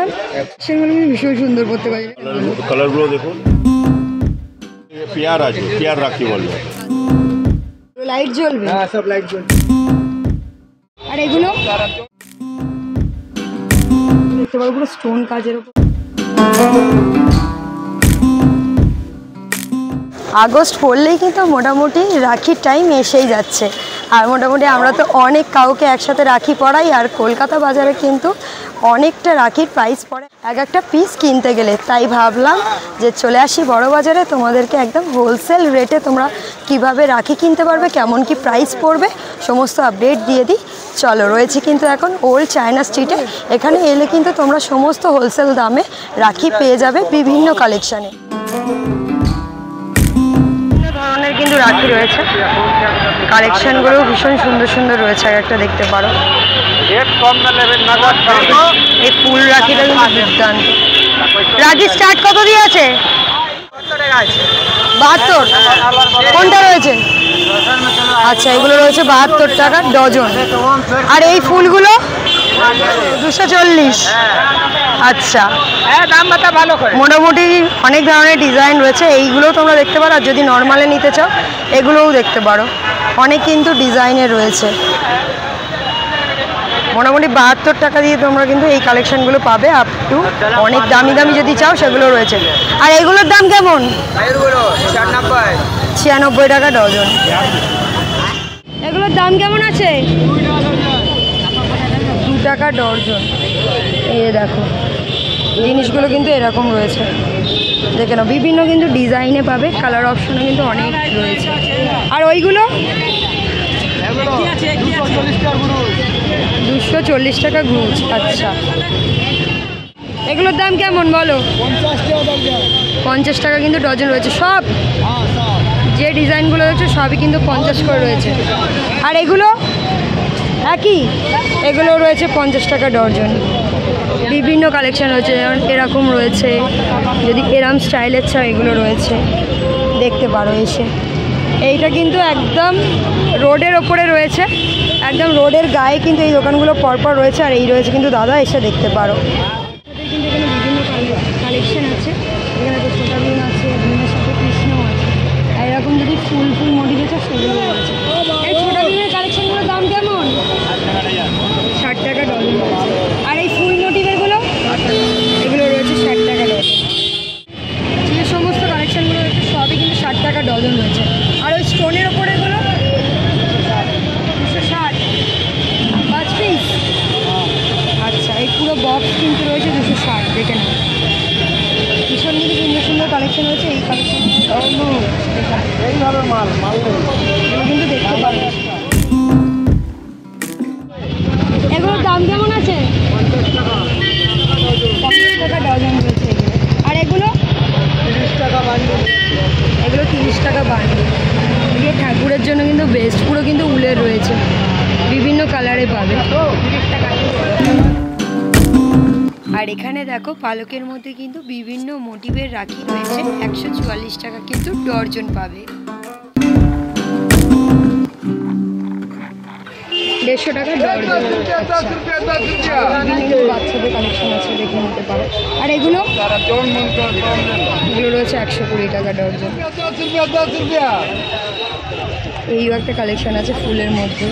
দাম? সেগুলো কিন্তু ভীষণ সুন্দর পড়তে পারি। কালারগুলো দেখুন, পেয়ার আছে, পেয়ার রাখি বলবে। লাইট জ্বলবে? হ্যাঁ, সব লাইট জ্বলবে। আর এগুলো দেখতে পারো পুরো স্টোন কাজের উপর। আগস্ট পড়লেই কিন্তু মোটামুটি রাখির টাইম এসেই যাচ্ছে। আর মোটামুটি আমরা তো অনেক কাউকে একসাথে রাখি পরাই। আর কলকাতা বাজারে কিন্তু অনেকটা রাখির প্রাইস পড়ে এক একটা পিস কিনতে গেলে। তাই ভাবলাম যে চলে আসি বড় বাজারে, তোমাদেরকে একদম হোলসেল রেটে তোমরা কিভাবে রাখি কিনতে পারবে, কেমন কি প্রাইস পড়বে, সমস্ত আপডেট দিয়ে দিই। চলো, রয়েছে কিন্তু এখন ওল্ড চায়না স্ট্রিটে। এখানে এলে কিন্তু তোমরা সমস্ত হোলসেল দামে রাখি পেয়ে যাবে বিভিন্ন কালেকশানে। ধরনের কিন্তু রাখি রয়েছে, কালেকশনগুলো ভীষণ সুন্দর সুন্দর রয়েছে। আর একটা দেখতে পারো, এই ফুল রাখিটা কিন্তু দুর্দান্ত। রাখি স্টার্ট কত দিয়ে আছে? 72। কোনটা রয়েছে? আচ্ছা, এগুলো রয়েছে 72 টাকা ডজন। আর এই ফুলগুলো 240। আচ্ছা, মোটামুটি অনেক ধরনের ডিজাইন রয়েছে। এইগুলোও তোমরা দেখতে পারো। আর যদি নর্মালে নিতে চাও এগুলোও দেখতে পারো, অনেক কিন্তু ডিজাইনের রয়েছে। মোটামুটি 72 টাকা দিয়ে তোমরা কিন্তু এই কালেকশনগুলো পাবে। আপ টু অনেক দামি দামি যদি চাও সেগুলো রয়েছে। আর এগুলোর দাম কেমন? 96 টাকা ডজন। এগুলোর দাম কেমন আছে? 2 টাকা ডজন। এই দেখো, জিনিসগুলো কিন্তু এরকম রয়েছে, দেখে নাও। বিভিন্ন কিন্তু ডিজাইনে পাবে, কালার অপশনও কিন্তু অনেক রয়েছে। আর ওইগুলো 240 টাকা গ্রুজ। আচ্ছা, এগুলোর দাম কেমন বলো? 50 টাকা কিন্তু ডজন রয়েছে। সব যে ডিজাইনগুলো রয়েছে সবই কিন্তু 50 করে রয়েছে। আর এগুলো একই, এগুলো রয়েছে 50 টাকা ডজন। বিভিন্ন কালেকশন রয়েছে, যেমন এরকম রয়েছে, যদি এরম স্টাইলের চাও এগুলো রয়েছে, দেখতে পারো এসে। এইটা কিন্তু একদম রোডের ওপরে রয়েছে, একদম রোডের গায়ে কিন্তু এই দোকানগুলো পরপর রয়েছে। আর এই রয়েছে কিন্তু দাদা, এসে দেখতে পারো। কিন্তু এখানে বিভিন্ন কালেকশন আছে। এখানে তো ছোটা ভীম আছে, ভীমের সাথে কৃষ্ণও আছে। আর এরকম যদি ফুল ফুল মোটিভ আছে সেগুলো রয়েছে। এই ছোটা ভীমের কালেকশনগুলোর দাম কেমন? 60 টাকা ডজন রয়েছে। আর এই ফুল মোটিভেরগুলো, এগুলো রয়েছে 60 টাকা ডজন। যে সমস্ত কালেকশনগুলো রয়েছে সবই কিন্তু 60 টাকা ডজন রয়েছে। আর ওই স্টোনের ওপরেগুলো 260 5 পিস। আচ্ছা, এই পুরো বক্স কিন্তু রয়েছে 260। দেখে নাও, ভীষণ কিন্তু সুন্দর সুন্দর কালেকশন রয়েছে। এই কালেকশন এইভাবে মাল এগুলো কিন্তু দেখতে পারবে। এগুলোর দাম কেমন আছে? 50 টাকা ডজন রয়েছে এগুলো। আর এগুলো 30 টাকা বান্ডিল। এগুলো 30 টাকা বান্ডিল। এগুলো ঠাকুরের জন্য কিন্তু বেস্ট, পুরো কিন্তু উলের রয়েছে, বিভিন্ন কালারে পাবে। আর এখানে দেখো, পালকের মধ্যে কিন্তু বিভিন্ন মোটিভের রাখি রয়েছে। 144 টাকা কিন্তু ডর্জন পাবে। 150 টাকা ডর্জন। বিভিন্ন বাচ্চাদের কালেকশন আছে, দেখে নিতে পারো। আর এগুলো রয়েছে 120 টাকা ডর্জন। এই একটা কালেকশন আছে ফুলের মধ্যে।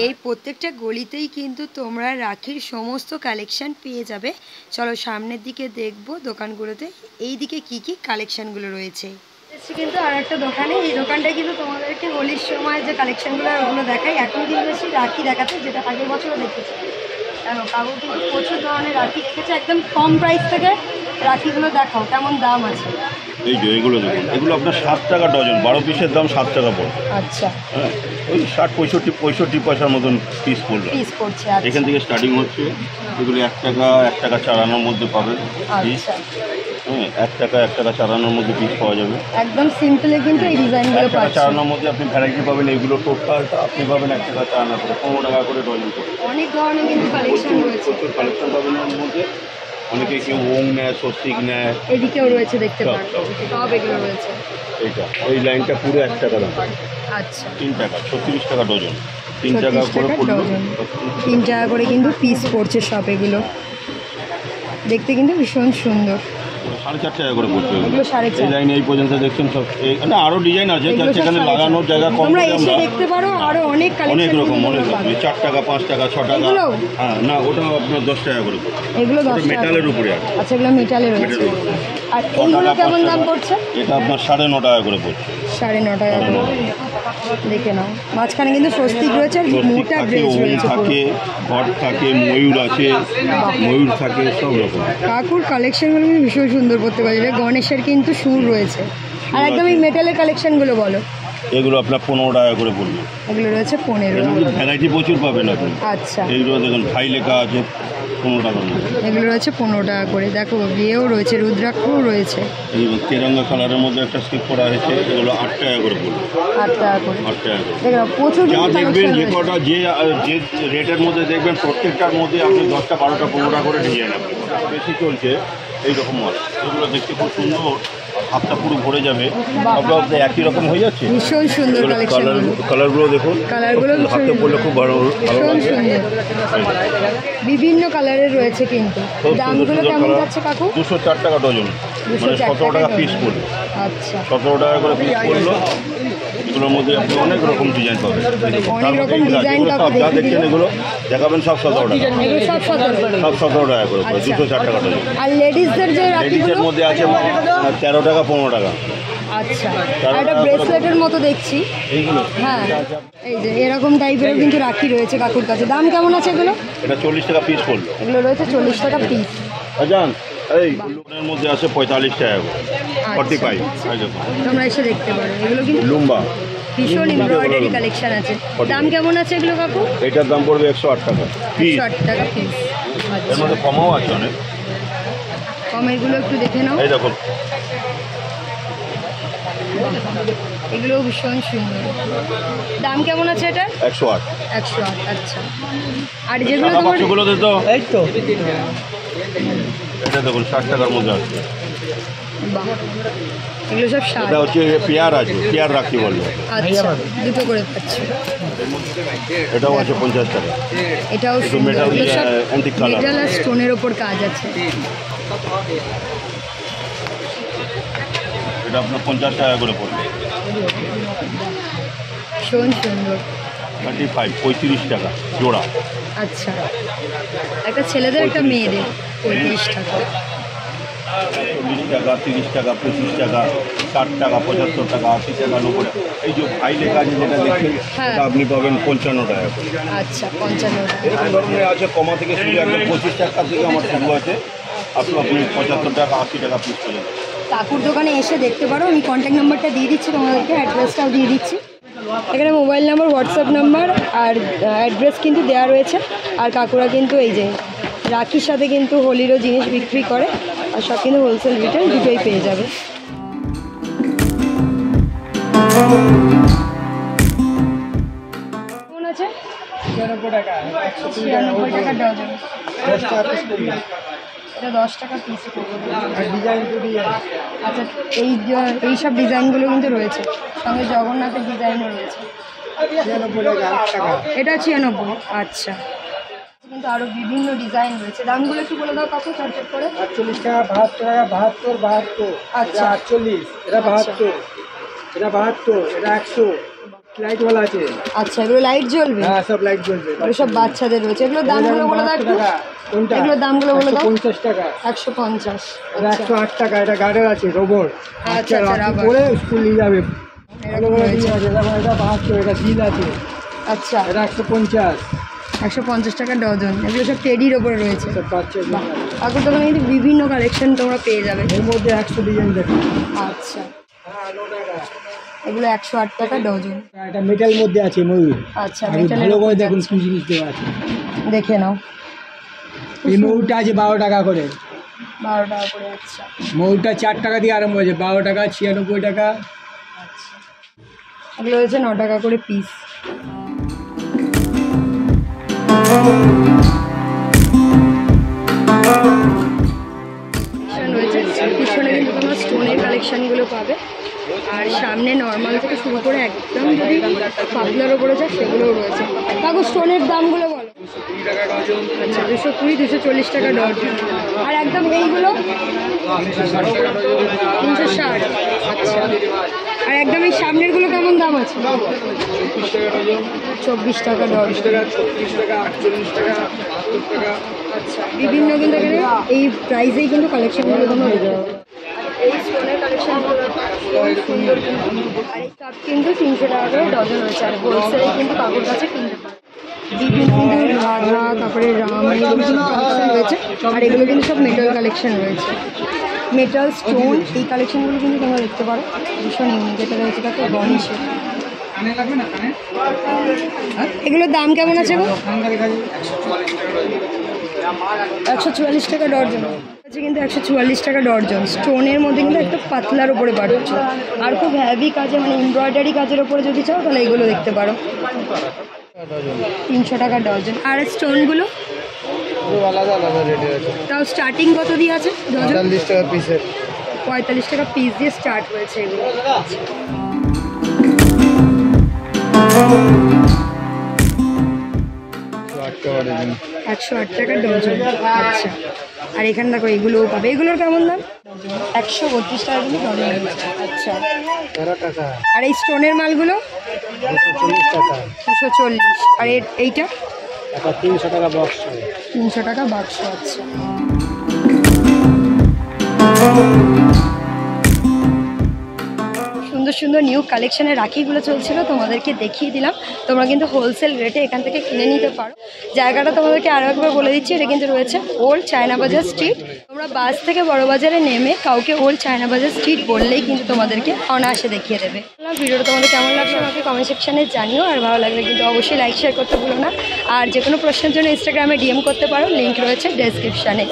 এই প্রত্যেকটা গলিতেই কিন্তু তোমরা রাখির সমস্ত কালেকশন পেয়ে যাবে। চলো সামনের দিকে দেখবো দোকানগুলোতে এই দিকে কি কি কালেকশনগুলো রয়েছে। কিন্তু আর একটা দোকানে, এই দোকানটা কিন্তু তোমাদেরকে হোলির সময় যে কালেকশনগুলো ওগুলো দেখাই। এখন কিন্তু বেশি রাখি দেখাচ্ছে, যেটা আগের বছরও দেখেছি। দেখো, কাকু কিন্তু প্রচুর ধরনের রাখি রেখেছে, একদম কম প্রাইস থেকে রাখিগুলো দেখাও কেমন দাম আছে। এই যে এগুলো দেখুন, এগুলো আপনার 7 টাকা ডজন, 12 পিসের দাম 7 টাকা পড়বে। আচ্ছা, হ্যাঁ, ওই 60-65 পয়সার মতন পিস পড়বে। পিস পড়ছে। এখান থেকে স্টার্টিং হচ্ছে। এগুলো 1 টাকা 54 মধ্যে পাবেন পিস। হ্যাঁ, 1 টাকা 54 মধ্যে পিস পাওয়া যাবে। একদম সিম্পলে কিন্তু এই ডিজাইনগুলো পাচ্ছেন। 54 মধ্যে আপনি ভ্যারাইটি পাবেন। এগুলো টোটালটা আপনি পাবেন 1 টাকা 54 করে, 15 টাকা করে ডজন করে। অনেক ধরনের কিন্তু কালেকশন রয়েছে, প্রচুর কালেকশন পাবেন এর মধ্যে। অনেকে কেউ ওং নেয়, স্বস্তিক নেয়, এদিকেও রয়েছে, দেখতে পাবেন সব এগুলো রয়েছে। এইটা এই লাইনটা পুরো 1 টাকা দাম। আচ্ছা, 3 টাকা 36 টাকা ডজন। 3 টাকা করে পড়লো, 3 টাকা করে কিন্তু পিস পড়ছে সব এগুলো। দেখতে কিন্তু ভীষণ সুন্দর। 4.5 টাকা করে পড়ছে এগুলো 4.5। ডিজাইন এই পর্যন্ত দেখছেন সব না আরও ডিজাইন আছে এগুলো সব সেখানে 4.5 লাগানোর জায়গা কম তোমরা করে এসে আমরা দেখতে পারো, আরো অনেক অনেক কালেকশন রকম 4 টাকা 5 টাকা 6 টাকা। এগুলো? হ্যাঁ না ওটা আপনার 10 টাকা করে পড়ছে। এগুলো 10 ওটা টাকা। মেটালের উপরে আছে। আচ্ছা এগুলো মেটালে রয়েছে। মেটালের উপরে। আর 6 এইগুলো টাকা, কেমন 5 দাম টাকা। পড়ছে? এটা আপনার 9.5 টাকা করে পড়ছে। 9.5 টাকা করে। দেখে নাও মাঝখানে কিন্তু স্বস্তিক রয়েছে আর স্বস্তিক মোটা থাকে, ড্রেস ওম রয়েছে পুরো। থাকে, ঘট থাকে, ময়ূর আছে, ময়ূর থাকে সব রকম। কাকুর কালেকশনগুলো কিন্তু ভীষণ সুন্দর করতে পারে। গণেশের কিন্তু সুর রয়েছে। আর একদম এই মেটালের কালেকশনগুলো বলো। এগুলো আপনার 15 টাকা করে পড়বে। এগুলো রয়েছে 15। এর মধ্যে ভ্যারাইটি প্রচুর পাবেন আপনি। আচ্ছা এইগুলো দেখুন ভাই লেখা আছে 15 টাকার মধ্যে। এগুলো রয়েছে 15 টাকা করে। দেখো বিয়েও রয়েছে, রুদ্রাক্ষও রয়েছে। এই তেরঙ্গা কালারের মধ্যে একটা স্টিক করা হয়েছে, এগুলো 8 টাকা করে পড়বে। 8 টাকা করে। 8 টাকা করে। দেখো প্রচুর যা দেখবেন কালেকশন যে রয়েছে। কটা যে রেটের মধ্যে দেখবেন প্রত্যেকটার মধ্যে আপনি 10টা 12টা 15টা করে ডিজাইন আপনি পাবেন। বেশি চলছে এইরকম মাল। এগুলো দেখতে খুব সুন্দর, হাতটা পুরো ভরে যাবে। সব একই রকম হয়ে যাচ্ছে। ভীষণ সুন্দর কালেকশনগুলো। কালারগুলো দেখুন, কালারগুলো হাতে পরলে খুব ভালো ভীষণ লাগবে। সুন্দর। বিভিন্ন কালারের রয়েছে কিন্তু। খুব দামগুলো সুন্দর কেমন কালার। যাচ্ছে কাকু? 204 টাকা ডজন, 204 মানে 17 টাকা পিস ডজন। পড়বে। আচ্ছা 17 টাকা করে পিস পড়লো। এগুলোর মধ্যে আপনি অনেক রকম ডিজাইন পাবেন। অনেক রকম ডিজাইন এগুলো সব যা দেখছেন এগুলো দেখাবেন সব 17 টাকা। এগুলো সব 17। সব 17 টাকা করে পড়বে, আচ্ছা। 204 টাকা ডজন। আর লেডিসদের যে রাখিগুলো? লেডিসের মধ্যে আছে 13 টাকা 15 টাকা। আচ্ছা আর একটা ব্রেসলেটের মতো দেখছি। এইগুলো হ্যাঁ এই যে এরকম টাইপেরও কিন্তু রাখি রয়েছে কাকুর কাছে। দাম কেমন আছে এগুলো? এটা 40 টাকা পিস পড়লো। এগুলো রয়েছে 40 টাকা পিস। জান এই লোনের মধ্যে আছে 45 টাকা করে, 45। এই দেখুন তোমরা এসে দেখতে পারো। এগুলো কিন্তু লুম্বা, ভীষণ এমব্রয়ডারি কালেকশন আছে। দাম কেমন আছে এগুলো কাকু? এটার দাম পড়বে 108 টাকা পিস। 108 টাকা পিস। এর আচ্ছা মধ্যে কমাও আছে অনেক। কমেরগুলো একটু দেখে নাও। এই দেখুন এগুলো ভীষণ সুন্দর। দাম কেমন আছে এটা? 108। 108। আচ্ছা আর যেগুলো টাকা তোমার বাক্সগুলো দিত এই তো এটা দেখুন 60 টাকার মধ্যে আছে। বাহ এগুলো সব এটা 60। হচ্ছে পেয়ার আছে, পেয়ার রাখি বলবে। আচ্ছা দুটো করে পাচ্ছি। এটাও আছে 50 টাকা। এটাও একটু সুন্দর। মেটাল এগুলো সব অ্যান্টিক কালার। মেটাল আর স্টোনের ওপর কাজ আছে। এটা আপনার 50 টাকা করে পড়বে। ভীষণ সুন্দর। 35 35 টাকা জোড়া। আচ্ছা একটা ছেলেদের একটা মেয়েদের 35 টাকা। 40 টাকা 30 টাকা 25 টাকা 60 টাকা 75 টাকা 80 টাকা 90 টাকা। এই যে ভাই লেখা আছে যেটা দেখছেন হ্যাঁ। এটা আপনি পাবেন 55 টাকা করে। আচ্ছা 55 টাকা। এই ধরনের আছে কমা থেকে শুরু, একদম 25 টাকা থেকে আমার শুরু আছে, আপনি 75 টাকা 80 টাকা পিস পর্যন্ত। কাকুর দোকানে এসে দেখতে পারো। আমি কন্ট্যাক্ট নাম্বারটা দিয়ে দিচ্ছি তোমাদেরকে, অ্যাড্রেসটাও দিয়ে দিচ্ছি। এখানে মোবাইল নাম্বার, হোয়াটসঅ্যাপ নাম্বার আর অ্যাড্রেস কিন্তু দেওয়া রয়েছে। আর কাকুরা কিন্তু এই যে রাখির সাথে কিন্তু হোলিরও জিনিস বিক্রি করে। আর সব কিন্তু হোলসেল রিটেল দুটোই পেয়ে যাবে। কেমন আছে? 96 টাকা 96 টাকা ডজন। 10 টাকা পিস পড়বে। এটা 10 টাকা পিস পড়বে। আর ডিজাইন টু ডিজাইন আচ্ছা এই সব ডিজাইনগুলো কিন্তু রয়েছে, সঙ্গে জগন্নাথের ডিজাইনও রয়েছে। 96 টাকা 8 টাকা। এটা 96। আচ্ছা কিন্তু আরও বিভিন্ন ডিজাইন রয়েছে। দামগুলো একটু বলে দাও কাকু চটচট করে। 48 টাকা 72 টাকা 72 72। আচ্ছা। এটা 48, এটা 72, এটা 72, এটা 100। লাইটওয়ালা আছে। আচ্ছা এগুলো লাইট জ্বলবে? হ্যাঁ সব লাইট জ্বলবে। এগুলো সব বাচ্চাদের রয়েছে। এগুলোর দামগুলো বলে দাও একটু। কোনটা? এগুলোর দামগুলো বলে দাও। 150 টাকা। 150। এটা 108 টাকা। এটা গার্ডের আছে রোবট। আচ্ছা, রাখি রাবার। করে স্কুল নিয়ে যাবে। এরকম রয়েছে। আছে যেমন এটা 72, এটা জিল আছে। আচ্ছা এটা 150। 150 টাকা ডজন। এগুলো সব টেডির ওপরে রয়েছে। সব বাচ্চা বাহ কাকুর দোকানে কিন্তু বিভিন্ন কালেকশন তোমরা পেয়ে যাবে। এর মধ্যে 100 ডিজাইন দেখো। আচ্ছা হ্যাঁ 9 টাকা। এগুলো 108 টাকা ডজন। এটা মেটাল মধ্যে আছে ময়ূর। আচ্ছা আমি মেটালের ভালো করে ওপর দেখুন যাচ্ছে। কি জিনিস দেওয়া আছে। দেখে নাও। এই ময়ূরটা আছে 12 টাকা করে। 12 টাকা করে। আচ্ছা ময়ূরটা 4 টাকা দিয়ে আরম্ভ হয়েছে। 12 টাকা 96 টাকা। এগুলো হচ্ছে 9 টাকা করে পিস। রয়েছে পিছনে কিন্তু তোমার স্টোনের কালেকশনগুলো পাবে। আর সামনে নর্মাল থেকে শুরু করে একদম যদি পাতলার ওপরে যায় সেগুলোও রয়েছে। কাকু স্টোনের দামগুলো বলো। 220 টাকা ডজন। আচ্ছা 220 240 টাকা ডজন। আর একদম এইগুলো 360 টাকা ডজন। 360। আচ্ছা আর একদম এই সামনেরগুলো কেমন দাম আছে? 24 টাকা ডজন। 24 টাকা ডজন। 20 টাকা, 36 টাকা, 48 টাকা, 72 টাকা। আচ্ছা বিভিন্ন কিন্তু এখানে এই প্রাইসেই কিন্তু কালেকশনগুলো তোমরা পেয়ে যাবে। এই স্টোনের কালেকশনগুলো সুন্দর কিন্তু। আর এই কাপ কিন্তু 300 টাকা করে ডজন রয়েছে। আর হোলসেলে কিন্তু কাপড় কাছে কিনতে পারে। বিভিন্ন কিন্তু রাধা, তারপরে রাম, এগুলো কিন্তু কালেকশন রয়েছে। আর এগুলো কিন্তু সব মেটাল কালেকশন রয়েছে, মেটাল স্টোন। এই কালেকশনগুলো কিন্তু তোমরা দেখতে পারো, ভীষণ ইউনিক। এটা রয়েছে দেখো গণেশের। কানে লাগবে না কানে? এগুলোর দাম কেমন আছে গো? 144 টাকা ডজন। 144 টাকা ডজন আছে কিন্তু 144 টাকা ডজন। স্টোনের মধ্যে কিন্তু একটা পাতলার উপরে পাচ্ছ। আর খুব হ্যাভি কাজে মানে এমব্রয়ডারি কাজের ওপরে যদি চাও তাহলে এগুলো দেখতে পারো, 300 টাকা ডজন। আর স্টোনগুলো আলাদা আলাদা রেটে আছে। তাও স্টার্টিং কত দিয়ে আছে ডজন? 45 টাকা পিসের। 45 টাকা পিস দিয়ে স্টার্ট হয়েছে এগুলো। 108 টাকা ডজন। আচ্ছা আর এখানে দেখো এগুলোও পাবে। এগুলোর কেমন দাম? 132 টাকা কিন্তু ডজন রয়েছে। আচ্ছা 13 টাকা। আর এই স্টোনের মালগুলো 240 টাকা। 240। আর এইটা এটা 300 টাকা বক্স। 300 টাকা বাক্স। আচ্ছা সুন্দর সুন্দর নিউ কালেকশনের রাখিগুলো চলছিল, তোমাদেরকে দেখিয়ে দিলাম। তোমরা কিন্তু হোলসেল রেটে এখান থেকে কিনে নিতে পারো। জায়গাটা তোমাদেরকে আরও একবার বলে দিচ্ছি, এটা কিন্তু রয়েছে ওল্ড চায়না বাজার স্ট্রিট। তোমরা বাস থেকে বড় বাজারে নেমে কাউকে ওল্ড চায়না বাজার স্ট্রিট বললেই কিন্তু তোমাদেরকে অনায়াসে দেখিয়ে দেবে। ভিডিওটা তোমাদের কেমন লাগছে আমাকে কমেন্ট সেকশানে জানিও। আর ভালো লাগলে কিন্তু অবশ্যই লাইক শেয়ার করতে ভুলো না। আর যে কোনো প্রশ্নের জন্য ইনস্টাগ্রামে ডিএম করতে পারো, লিঙ্ক রয়েছে ডেসক্রিপশানে।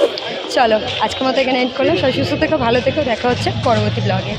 চলো আজকের মতো এখানে এন্ড করলাম। সুস্থ থেকো, ভালো থেকো, দেখা হচ্ছে পরবর্তী ব্লগে।